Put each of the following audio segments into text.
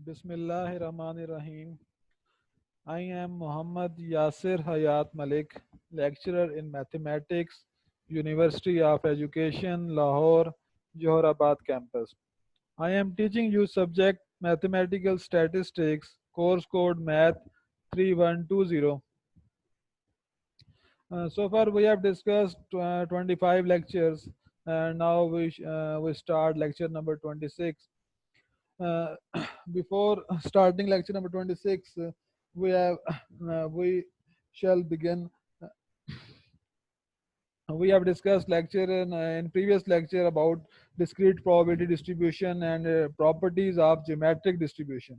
Bismillahirrahmanirrahim. I am Muhammad Yasir Hayat Malik, lecturer in mathematics, University of Education, Lahore, Johorabad campus. I am teaching you subject mathematical statistics, course code math 3120. So far we have discussed 25 lectures, and now we start lecture number 26. Uh, Before starting lecture number 26, we shall begin. We have discussed lecture in previous lecture about discrete probability distribution and properties of geometric distribution.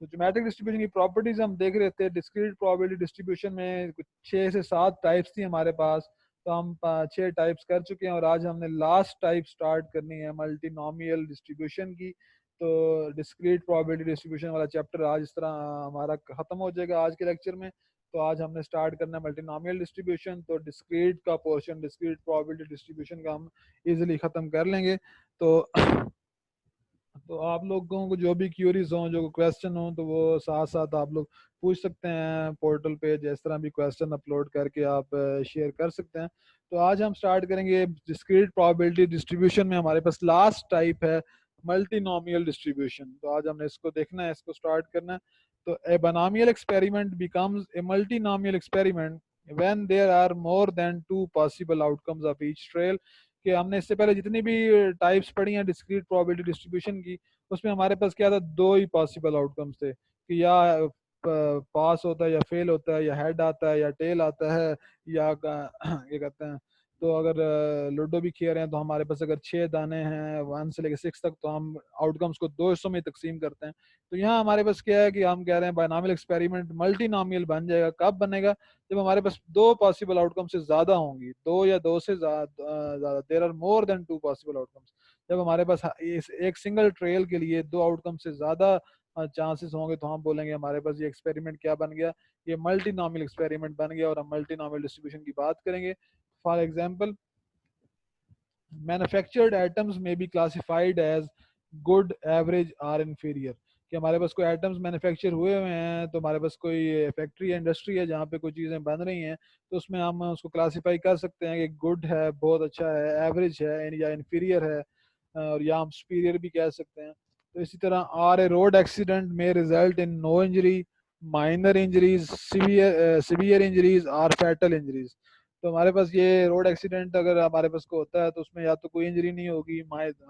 तो geometric distribution की properties हम देख रहे थे। Discrete probability distribution में कुछ 6 से 7 types थी हमारे पास, तो हम 6 टाइप्स कर चुके हैं और आज हमने लास्ट टाइप स्टार्ट करनी है मल्टीनोमियल डिस्ट्रीब्यूशन की। तो डिस्क्रीट प्रोबेबिलिटी डिस्ट्रीब्यूशन वाला चैप्टर आज इस तरह हमारा ख़त्म हो जाएगा आज के लेक्चर में। तो आज हमने स्टार्ट करना है मल्टीनोमियल डिस्ट्रीब्यूशन। तो डिस्क्रीट का पोर्शन, डिस्क्रीट प्रोबेबिलिटी डिस्ट्रीब्यूशन का हम इजीली ख़त्म कर लेंगे। तो आप लोगों को जो भी क्यूरीज हों, जो क्वेश्चन हो, तो वो साथ साथ आप लोग पूछ सकते हैं पोर्टल पे। जिस तरह भी क्वेश्चन अपलोड करके आप शेयर कर सकते हैं। तो आज हम स्टार्ट करेंगे डिस्क्रीट प्रोबेबिलिटी डिस्ट्रीब्यूशन में हमारे पास लास्ट टाइप है मल्टीनोमियल डिस्ट्रीब्यूशन। तो आज हमने इसको देखना है, इसको स्टार्ट करना है। तो a binomial experiment becomes a multinomial experiment when there are more than 2 possible outcomes of each trial. कि हमने इससे पहले जितनी भी टाइप्स पढ़ी हैं डिस्क्रीट प्रोबेबिलिटी डिस्ट्रीब्यूशन की, उसमें हमारे पास क्या था, 2 ही पॉसिबल आउटकम्स थे कि या पास होता है या फेल होता है, या हेड आता है या टेल आता है, या ये कहते हैं। तो अगर लूडो भी खेल रहे हैं तो हमारे पास अगर 6 दाने हैं 1 से लेकर 6 तक, तो हम आउटकम्स को 2 हिस्सों में तकसीम करते हैं। तो यहाँ हमारे पास क्या है कि हम कह रहे हैं बाइनोमियल एक्सपेरिमेंट मल्टीनोमियल बन जाएगा। कब बनेगा? जब हमारे पास 2 पॉसिबल आउटकम से ज्यादा होंगी, 2 या 2 से ज्यादा, there are more than 2 possible outcomes. जब हमारे पास एक सिंगल ट्रेल के लिए 2 आउटकम से ज्यादा चांसेस होंगे, तो हम बोलेंगे हमारे पास ये एक्सपेरिमेंट क्या बन गया, ये मल्टीनोमियल एक्सपेरिमेंट बन गया। और हम मल्टीनोमियल डिस्ट्रीब्यूशन की बात करेंगे। फॉर एग्जाम्पल, मैन्युफैक्चर्ड एटम्स में be classified as good, average और इन्फीरियर। कि हमारे पास कोई एटम्स मैन्युफैक्चर हुए हुए हैं, तो हमारे पास कोई फैक्ट्री या इंडस्ट्री है जहाँ पे कोई चीज़ें बन रही हैं, तो उसमें हम उसको क्लासिफाई कर सकते हैं कि गुड है, बहुत अच्छा है, एवरेज है, या इन्फीरियर है, और या हम सुपीरियर भी कह सकते हैं। तो इसी तरह आर ए रोड एक्सीडेंट में result in no injury, minor injuries, severe injuries और फैटल इंजरीज। तो हमारे पास ये रोड एक्सीडेंट अगर हमारे पास को होता है, तो उसमें या तो कोई इंजरी नहीं होगी,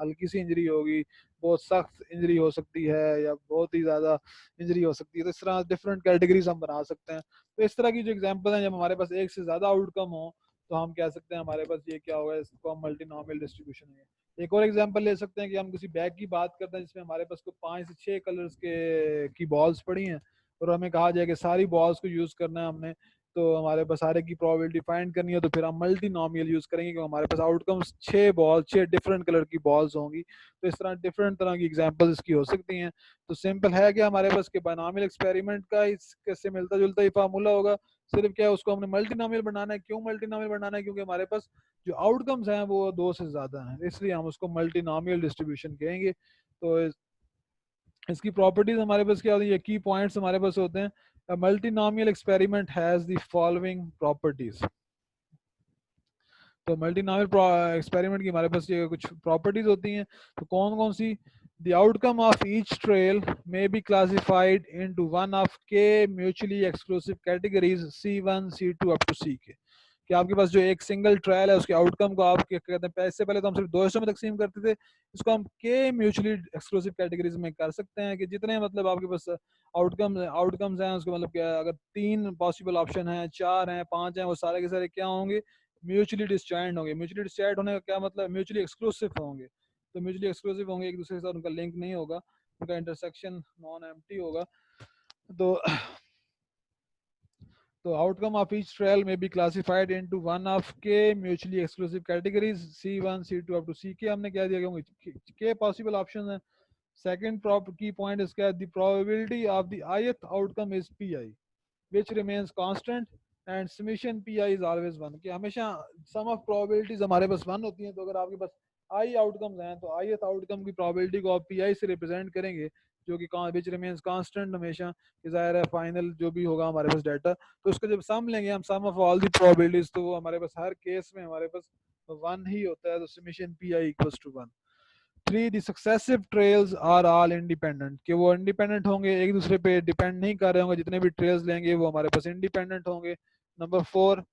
हल्की सी इंजरी होगी, बहुत सख्त इंजरी हो सकती है, या बहुत ही ज़्यादा इंजरी हो सकती है। तो इस तरह डिफरेंट कैटेगरीज हम बना सकते हैं। तो इस तरह की जो एग्जांपल हैं, जब हमारे पास एक से ज़्यादा आउटकम हो, तो हम कह सकते हैं हमारे पास ये क्या होगा, इसको हम मल्टीनोमियल डिस्ट्रीब्यूशन है। एक और एग्जांपल ले सकते हैं कि हम किसी बैग की बात करते हैं जिसमें हमारे पास को 5 से 6 कलर्स के की बॉल्स पड़ी हैं, और हमें कहा जाए कि सारी बॉल्स को यूज़ करना है हमने। तो हमारे पास सारे की प्रोबेबिलिटी फाइंड करनी है, तो फिर हम मल्टी नॉमियल यूज करेंगे, क्योंकि हमारे पास आउटकम्स 6 डिफरेंट कलर की बॉल्स होंगी। तो इस तरह डिफरेंट तरह की एग्जांपल्स की हो सकती हैं। तो सिंपल है कि हमारे पास के बाइनोमियल एक्सपेरिमेंट का इससे मिलता जुलता ही फार्मूला होगा। सिर्फ क्या है, उसको हमने मल्टीनोमियल बनाना है। क्यों मल्टीनोमियल बनाना है? क्योंकि हमारे पास जो आउटकम्स हैं वो 2 से ज्यादा हैं, इसलिए हम उसको मल्टीनोमियल डिस्ट्रीब्यूशन कहेंगे। तो इसकी प्रॉपर्टीज हमारे पास क्या होती है, ये की पॉइंट्स हमारे पास होते हैं। A multinomial experiment has the following properties. तो मल्टीनोमियल एक्सपेरिमेंट की हमारे पास ये कुछ प्रॉपर्टीज होती हैं। तो कौन कौन सी? The outcome of each trail may be classified into one of k mutually exclusive categories C1, C2 up to Ck। कि आपके पास जो एक सिंगल ट्रायल है, उसके आउटकम को आप क्या कहते हैं, इससे पहले तो हम सिर्फ 2 हिस्सों में तकसीम करते थे, इसको हम के म्यूचुअली एक्सक्लूसिव कैटेगरीज में कर सकते हैं। कि जितने मतलब आपके पास आउटकम्स हैं, उसके मतलब क्या, अगर 3 पॉसिबल ऑप्शन हैं, 4 हैं, 5 हैं, वो सारे के सारे क्या होंगे, म्यूचुअली डिस्जॉइंट होंगे। म्यूचुअली डिस्जॉइंट होने का क्या मतलब, म्यूचुअली एक्सक्लूसिव होंगे। तो म्यूचुअली एक्सक्लूसिव होंगे, एक दूसरे के साथ उनका लिंक नहीं होगा, उनका इंटरसेक्शन नॉन एम्प्टी होगा। तो outcome of each trial may be classified into one of k mutually exclusive categories C1, C2 up to Ck। हमने क्या दिया, k possible options हैं। Second key point is क्या, the probability of the ith outcome is pi, which remains constant, and summation pi is always 1। कि हमेशा sum of probabilities हमारे पास 1 होती हैं। तो अगर आपके पास i आउटकम्स हैं, तो ith आउटकम की probability को आप pi से रिप्रेजेंट करेंगे, जो कि विच रिमेन्स कांस्टेंट हमेशा, कि ज़ाहिर है फाइनल जो भी होगा हमारे पास डाटा, तो उसका जब सम लेंगे हम, सम ऑफ ऑल दी प्रोबेबिलिटीज, तो वो हमारे पास हर केस में हमारे पास वन ही होता है, तो summation p i equals to one. Three, the successive trials are all independent, कि वो इंडिपेंडेंट होंगे, एक दूसरे पे डिपेंड नहीं कर रहे होंगे, जितने भी ट्रेल्स लेंगे वो हमारे पास इंडिपेंडेंट होंगे। Number four,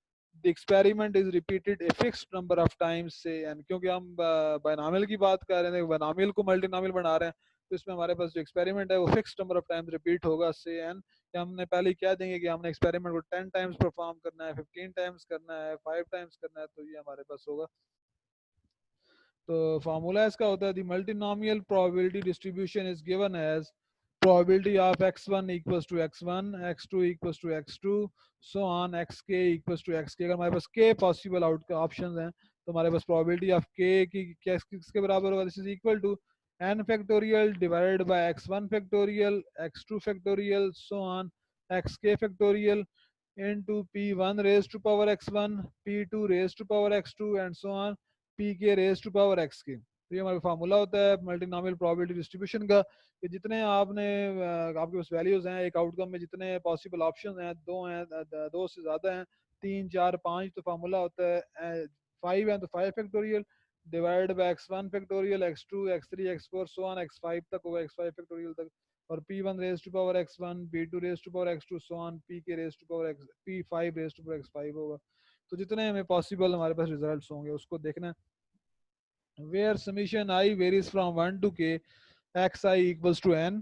the experiment is repeated a fixed number of times से एन, क्योंकि हम बायनॉमियल की बात कर रहे हैं, बायनॉमियल को मल्टीनॉमियल बना रहे हैं, तो इसमें हमारे पास जो एक्सपेरिमेंट है वो fixed number of times repeat होगा से एन, कि हमने पहले ही कह देंगे कि हमने एक्सपेरिमेंट को 10 टाइम्स परफॉर्म करना है, 15 टाइम्स करना है, 5 टाइम्स करना है, तो ये हमारे पास होगा। तो फार्मूला इसका होता है, the multinomial probability distribution is given as probability of x1 equals to x1, x2 equals to x2, so on xk equals to xk। अगर हमारे पास k पॉसिबल आउट ऑप्शन हैं, तो हमारे पास probability of k की किसके बराबर होगा, this is equal to n factorial divided by x1 factorial, x2 factorial, so on xk factorial into p1 raised to power x1, p2 raised to power x2 and so on pk raised to power xk। तो ये हमारा formula होता है multinomial probability distribution का, कि जितने आपने आपके पास वैल्यूज हैं एक आउटकम में, जितने पॉसिबल ऑप्शन हैं, दो हैं, दो से ज़्यादा हैं, तीन चार पाँच, तो फार्मूला होता है फाइव है तो five factorial divide by x1 factorial, x2, x3, x4, so on x5 तक होगा, x5 फैक्टोरियल तक, और p1 raise to power x1, p2 raise to power x2, so on pk raise to power x, p5 raise to power x5 होगा। तो जितने हमें possible हमारे पास results होंगे उसको देखना है। where summation I varies from 1 to k xi equals to n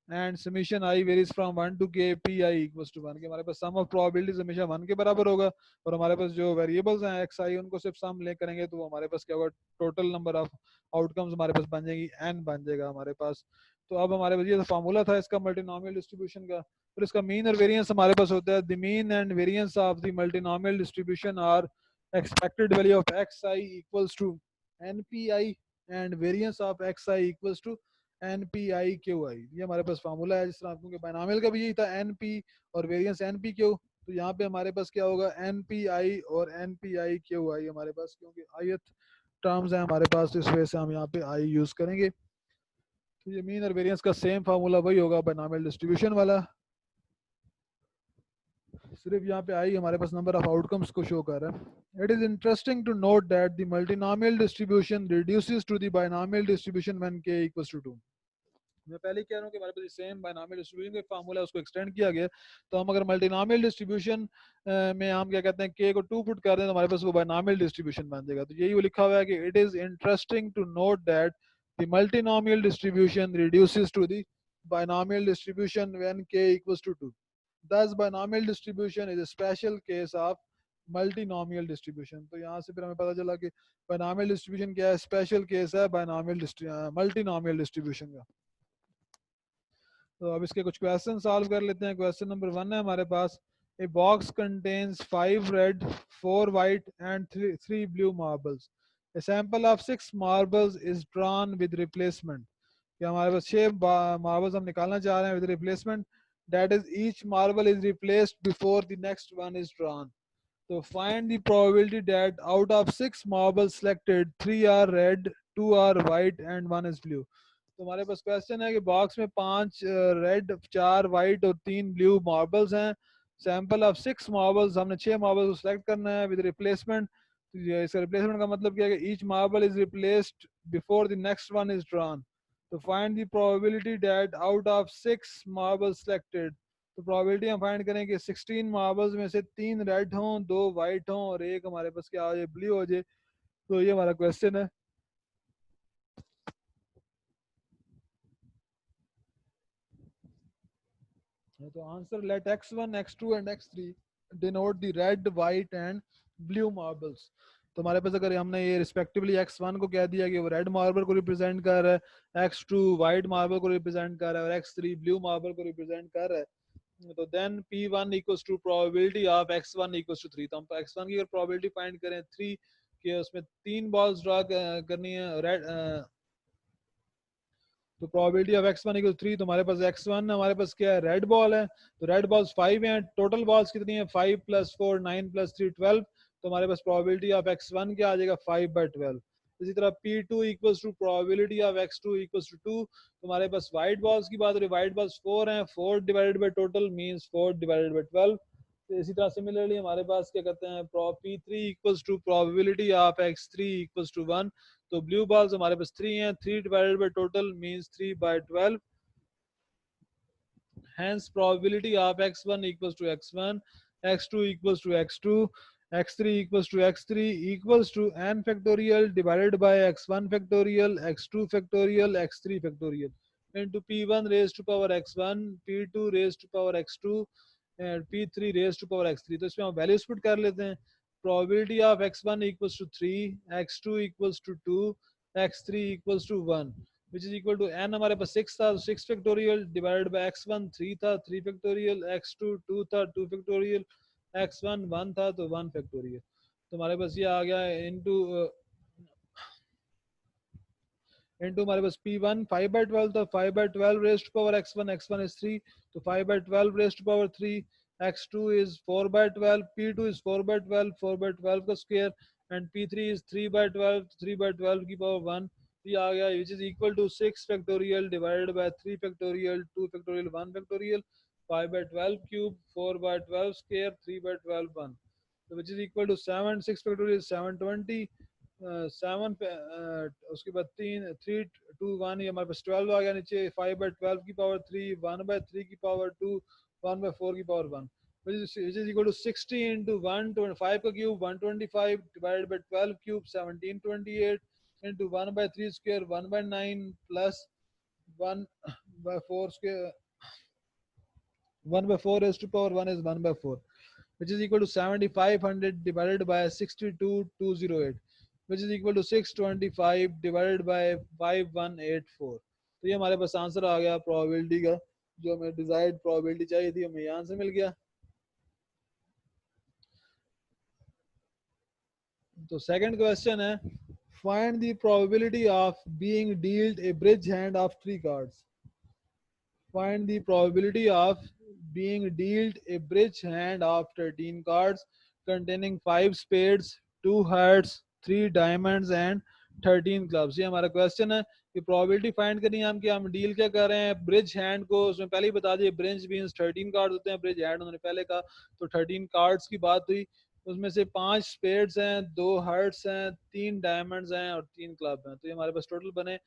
and summation I varies from 1 to k pi equals to 1, कि हमारे पास सम ऑफ प्रोबेबिलिटीज हमेशा 1 के बराबर होगा, और हमारे पास जो वेरिएबल्स हैं xi उनको सिर्फ सम ले करेंगे, तो वो हमारे पास क्या होगा, टोटल नंबर ऑफ आउटकम्स हमारे पास बन जाएगी, n बन जाएगा हमारे पास। तो अब हमारे पास ये तो फार्मूला था इसका मल्टीनोमियल डिस्ट्रीब्यूशन का, और इसका मीन और वेरिएंस हमारे पास होता है, the mean and variance of the multinomial distribution are expected value of xi equals to npi and variance of xi equals to npi qi। ये हमारे पास फार्मूला है, जिस तरह आपको बायनॉमियल का भी यही था, np और वेरिएंस npq, तो यहाँ पे हमारे पास क्या होगा, npi और npi qi हमारे पास, क्योंकि ith टर्म्स है हमारे पास, तो इस वजह से हम यहाँ पे i यूज करेंगे। तो ये मीन और वेरिएंस का सेम फार्मूला वही होगा बायनॉमियल डिस्ट्रीब्यूशन वाला, सिर्फ यहाँ पे आई हमारे पास नंबर ऑफ आउटकम्स को शो कर रहा है। It is interesting to note that the multinomial distribution reduces to the binomial distribution when k equals to 2। मैं पहले ही कह रहा हूँ कि हमारे पास सेम बायनॉमियल डिस्ट्रीब्यूशन का फार्मूला उसको एक्सटेंड किया गया, तो हम अगर मल्टीनोमियल डिस्ट्रीब्यूशन में हम क्या कहते हैं k को 2 पुट कर दें, तो हमारे पास वो बायनॉमियल डिस्ट्रीब्यूशन बन जाएगा। तो यही वो लिखा हुआ है कि it is interesting to note that the multinomial distribution reduces to the binomial distribution when k equals to 2। Thus binomial distribution is a special case of multinomial distribution। तो यहाँ से फिर हमें पता चला कि binomial distribution क्या है, स्पेशल केस है binomial multinomial distribution का। तो अब इसके कुछ क्वेश्चन सॉल्व कर लेते हैं। क्वेश्चन नंबर 1 है हमारे पास, a box contains 5 red 4 white and 3 blue marbles, a sample of 6 marbles is drawn with replacement, कि हमारे पास 6 मार्बल्स हम निकालना चाह रहे हैं with replacement, that is each marble is replaced before the next one is drawn। So find the probability that out of 6 marbles selected 3 are red, 2 are white and 1 is blue। तो हमारे पास question है कि box में 5 red 4 white और 3 blue marbles हैं, sample of 6 marbles, हमने 6 marbles को select करना है विद रिप्लेसमेंट। इसका रिप्लेसमेंट का मतलब क्या है कि each marble is replaced before the next one is drawn. तो find the probability that out of 6 marbles selected, तो प्रोबेबिलिटी हम फाइंड करेंगे 16 मार्बल्स में से 3 रेड हों, 2 वाइट हों और एक हमारे पास क्या हो जाए, ब्लू हो जाए। तो ये हमारा क्वेश्चन है। तो answer, let x1 x2 and x3 denote the red white and blue marbles. तो हमारे पास अगर हमने ये रिस्पेक्टिवली x1 को कह दिया कि वो रेड मार्बल को रिप्रेजेंट कर रहा है, x2 वाइट मार्बल को रिप्रेजेंट कर रहा है और x3 ब्लू मार्बल को रिप्रेजेंट कर रहा है, तो then p1 equals to probability of x1 equals to 3। तो हम x1 की अगर प्रोबेबिलिटी फाइंड करें 3 कि उसमें 3 बॉल्स ड्रॉ करनी है रेड, तो प्रोबेबिलिटी ऑफ x1 इक्वल 3, तो हमारे पास x1 हमारे पास क्या है, रेड बॉल है, तो रेड बॉल्स 5 हैं, टोटल बॉल्स कितनी है 5 + 4 9 + 3 12। तो हमारे पास प्रोबेबिलिटी ऑफ x1 क्या आ जाएगा 5/12। इसी तरह P2 equals to probability of X2 equals to 2। तो हमारे पास वाइट बॉल्स की बात हो रही है, वाइट बॉल्स 4 हैं, 4 divided by total means 4 divided by 12। तो इसी तरह सिमिलरली हमारे पास क्या कहते हैं, P3 equals to probability of X3 equals to 1। तो ब्लू बॉल्स हमारे पास 3 हैं, 3 divided by total means 3 by 12। Hence probability of x1 equals to x1, x2 equals to x2, x3 equals to x3 equals to n factorial divided by x1 factorial, x2 factorial, x3 factorial into p1 raised to power x1, p2 raised to power x2 and p3 raised to power x3। तो इसमें हम values put कर लेते हैं। probability of x1 equals to 3, x2 equals to 2, x3 equals to 1, which is equal to n हमारे पास 6 था, 6 factorial divided by x1 3 था, 3 factorial, x2 2 था, 2 फैक्टोरियल, x1 1 था तो 1 फैक्टोरियल। तो हमारे पास ये आ गया इनटू हमारे पास P1 5 by 12 था, 5 by 12 raised to power x1, x1 is 3, तो 5 by 12 raised to power 3, x2 is 4 by 12, P2 is 4 by 12, 4 by 12 का square and P3 is 3 by 12, 3 by 12 की power 1। ये आ गया which is equal to 6 factorial divided by 3 factorial, 2 factorial, 1 factorial, 5 by 12 cube, 4 by 12 square, 3 by 12 1, so which is equal to 7, 6 factorial is 720, 7 उसके बाद 3 3 2 1, ये हमारे पास 12 आ गया नीचे, 5 by 12 की पावर 3, 1 by 3 की पावर 2, 1 by 4 की power 1, which is equal to 60 into 125 का cube 125 divided by 12 cube 1728 into 1 by 3 square 1 by 9 plus 1 by 4 square, 1 by 4 raised to power 1 is 1 by 4, which is equal to 7500 divided by 62208, which is equal to 625 divided by 5184। तो ये हमारे पास answer आ गया probability का, जो हमें desired probability चाहिए थी हमें यहाँ से मिल गया। तो सेकंड क्वेश्चन है, find the probability of being dealt A bridge hand of 3 cards. Find the probability of being dealt a bridge hand of 13 cards containing 5 spades, 2 hearts, 3 diamonds and 13 clubs। ये हमारा क्वेश्चन है कि probability find करनी है हम कि हम deal क्या कर रहे हैं ब्रिज हैंड को। उसमें पहले ही बता दिए ब्रिज मींस 13 कार्ड्स होते हैं, ब्रिज हैंड उन्होंने पहले कहा, तो 13 कार्ड्स की बात हुई। उसमें से 5 स्पेड्स हैं, 2 हार्ट्स हैं, 3 डायमंड्स हैं और 3 क्लब हैं। तो ये हमारे पास टोटल बने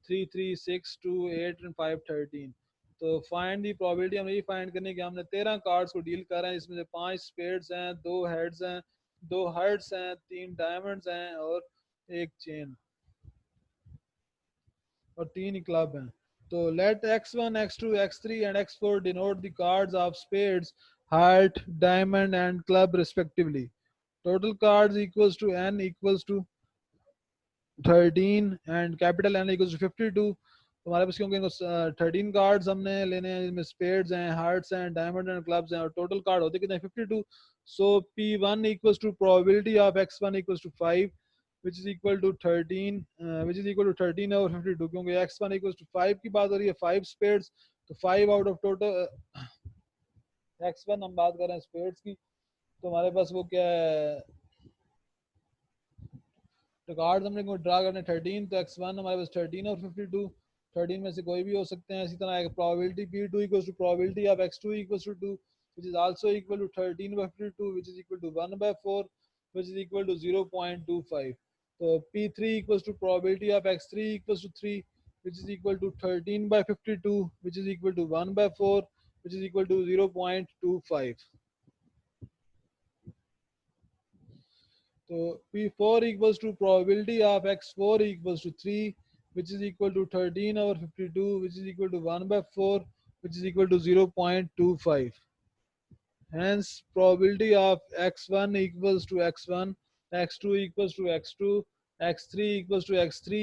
3 3 6 2 8 एंड 5 13। तो फाइंड दी प्रोबेबिलिटी हमें ये फाइंड करनी है कि हमने 13 कार्ड्स को डील कर रहे हैं, इसमें से 5 स्पेड्स हैं, 2 हेड्स हैं, 2 हार्ट्स हैं, 3 डायमंड्स हैं और 1 चेन और 3 क्लब हैं। तो let x1 x2 x3 and x4 denote the cards of spades, heart, diamond and club respectively. Total cards equals to n equals to 13 and capital N equals to 52। तो हमारे पास क्योंकि 13 cards हमने लेने हैं, जिसमें स्पेड्स हैं, हार्ट्स हैं, diamond and clubs हैं और टोटल कार्ड होते कितने 52। So P1 equals to probability of x1 equals to 5 which is equal to 13 which is equal to 13 over 52, क्योंकि x1 equals to 5 की बात हो रही है, 5 स्पेड्स, तो 5 आउट ऑफ टोटल x1 हम बात कर रहे हैं स्पेड्स की, तो हमारे पास वो क्या है, तो कार्ड हमने ड्रा करने 13, तो x1 हमारे पास 13 और 52, 13 में से कोई भी हो सकते हैं। इसी तरह probability P2 equals to probability of x2 equals to 2 which is also equal to 13 by 52 which is equal to 1 by 4 which is equal to 0.25। तो P3 equals to probability of x3 equals to 3 which is equal to 13 by 52 which is equal to 1 by 4 which is equal to 0.25। तो P4 equals to probability of x4 equals to 3 which is equal to 13 over 52 which is equal to 1 by 4 which is equal to 0.25। Hence probability of x1 equals to x1, x2 equals to x2, x3 equals to x3,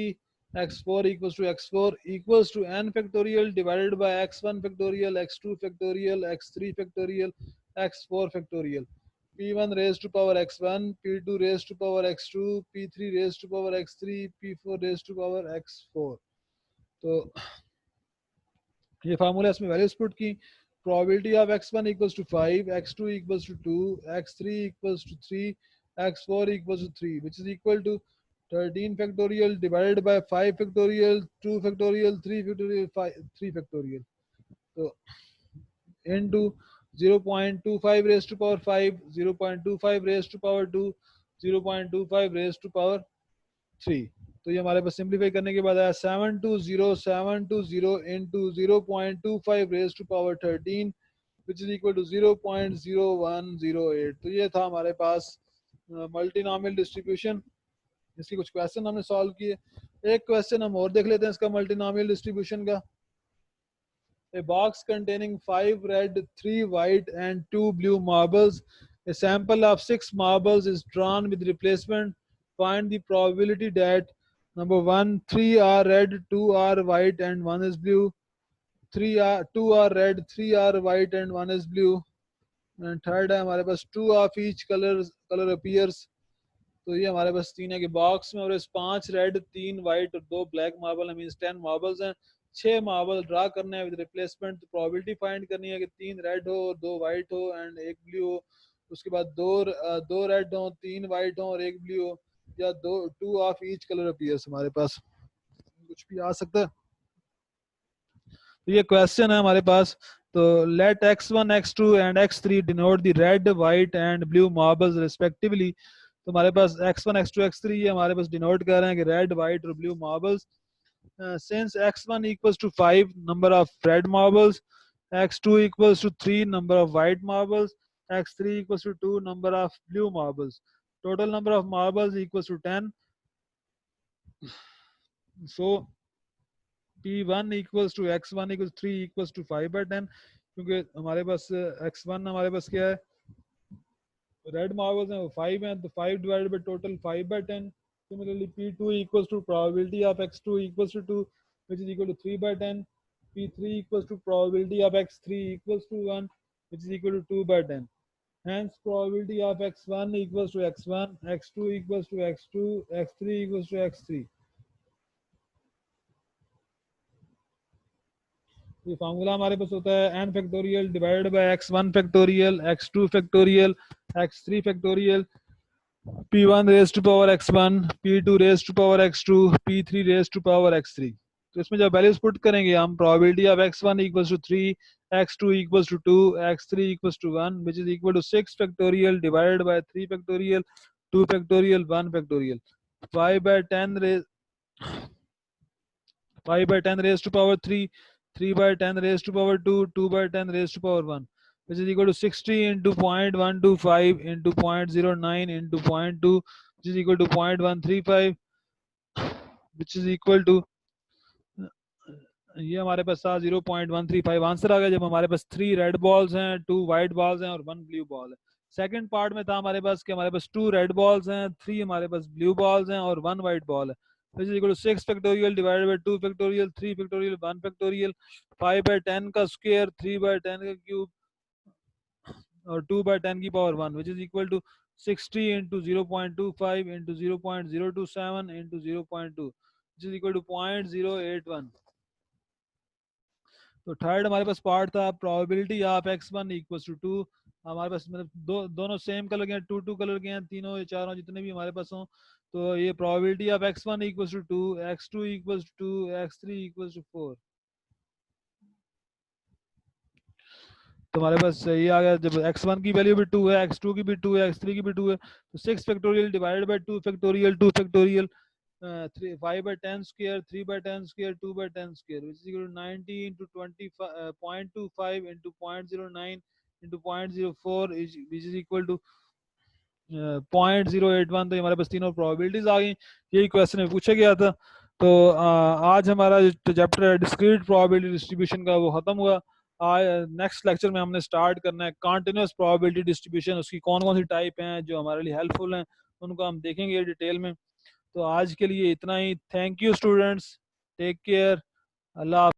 x4 equals to x4 equals to n factorial divided by x1 factorial, x2 factorial, x3 factorial, x4 factorial। P1 raised to power x1, P2 raised to power x2, P3 raised to power x3, P4 raised to power x4। तो ये formula इसमें values put की। Probability of x1 equals to 5, x2 equals to 2, x3 equals to 3, x4 equals to 3 which is equal to 13 factorial divided by 5 factorial, 2 factorial, 3 factorial, 5, 3 factorial. So into 0.25 raised to power 5, 0.25 raised to power 2, 0.25 raised to power 3. तो ये हमारे पास simplify करने के बाद आया 720 into 0.25 raised to power 13 which is equal to 0.0108. तो ये था हमारे पास मल्टीनॉमियल डिस्ट्रीब्यूशन। इसकी कुछ क्वेश्चन हमने सॉल्व किए। एक क्वेश्चन हम और देख लेते हैं इसका मल्टीनॉमियल डिस्ट्रीब्यूशन का। A box containing 5 red, 3 white and 2 blue marbles. A sample of 6 marbles is drawn with replacement. Find the probability that number 1, 3 are red, 2 are white and 1 is blue. 2 are red, 3 are white and 1 is blue. And third है हमारे पास 2 of each color appears. तो ये हमारे पास 3 है कि box में और 5 रेड, 3 वाइट और 2 ब्लैक मार्बल है, मींस 10 मार्बल्स हैं। 6 मार्बल ड्रा करने हैं विद रिप्लेसमेंट। तो प्रोबेबिलिटी फाइंड करनी है कि 3 रेड हो, 2 वाइट हो एंड 1 ब्लू हो। उसके बाद दो रेड हो, 3 वाइट हो और 1 ब्लू हो, या 2 ऑफ ईच कलर अपीयर्स। हमारे पास कुछ भी आ सकता है। तो ये क्वेश्चन है हमारे पास। तो let x1, x2 and x3 denote the red, white and blue marbles respectively. तो हमारे पास x1, x2, x3 ये हमारे पास डिनोट कर रहे हैं कि रेड, वाइट और blue marbles. Since x1 equals to 5 number of red marbles, x2 equals to 3 number of white marbles, x3 equals to 2 number of blue marbles, total number of marbles equals to 10। So P1 equals to x1 equals 3 equals to 5/10, क्योंकि हमारे पास x1 हमारे पास क्या है, red marbles हैं वो 5 हैं, तो 5 divided by total 5/10। Similarly P2 equals to probability of x2 equals to 2 which is equal to 3/10. P3 equals to probability of x3 equals to 1 which is equal to 2/10. Hence probability of x1 equals to x1, x2 equals to x2, x3 equals to x3. ये formula हमारे पास होता है n factorial divided by x1 factorial, x2 factorial, x3 factorial, p1 raise to power x1, p2 raise to power x2, p3 raise to power x3। तो इसमें जब values put करेंगे हम, probability of x1 equals to 3, x2 equals to 2, x3 equals to 1 which is equal to 6 factorial divided by 3 factorial, 2 factorial, 1 factorial, 5/10 raised to power 3, 3/10 raised to power 2, 2/10 raised to power 1, which is equal to 60 into 0.125 into 0.09 into 0.2, which is equal to 0.135, which is equal to ये हमारे पास था 0.135 answer आ गया जब हमारे पास 3 red balls हैं, 2 white balls हैं और 1 ब्लू बॉल है। सेकंड पार्ट में था हमारे पास कि हमारे पास 2 रेड बॉल्स हैं, 3 हमारे पास ब्लू बॉल्स हैं और 1 वाइट बॉल है। which is equal to 6 factorial divided by 2 factorial, 3 factorial, 1 factorial, 5/10 का स्क्वायर, 3/10 का क्यूब और 2/10 की power 1 which is equal to 60 into 0.25 into 0.027 into 0.2 which is equal to 0.081। तो थर्ड हमारे पास पार्ट था probability of x1 equals to 2। हमारे पास मतलब दोनों सेम कलर के हैं, 2 कलर के हैं, तीनों या चारों जितने भी हमारे पास हों। तो ये probability of x1 equals to 2, x2 equals to 2, x3 equals to 4। तो हमारे पास ये आ गया जब x1 की वैल्यू भी 2 है, x2 की भी 2 है, x3 की भी 2 है, तो 6 factorial divided bye 2 factorial, 2 factorial, 5/10 square, 3/10 square, 2/10 square, which is equal to 90 into 0.25 into 0.09 into 0.04 which is equal to 0.081। तो हमारे पास तीनों प्रोबेबिलिटीज आ गई, यही क्वेश्चन में पूछा गया था। तो आज हमारा जो चैप्टर है डिस्क्रीट प्रोबेबिलिटी डिस्ट्रीब्यूशन का वो खत्म हुआ। नेक्स्ट लेक्चर में हमने स्टार्ट करना है कॉन्टिन्यूस प्रोबेबिलिटी डिस्ट्रीब्यूशन, उसकी कौन कौन सी टाइप हैं जो हमारे लिए हेल्पफुल हैं उनको हम देखेंगे डिटेल में। तो आज के लिए इतना ही। Thank you students, take care, Allah.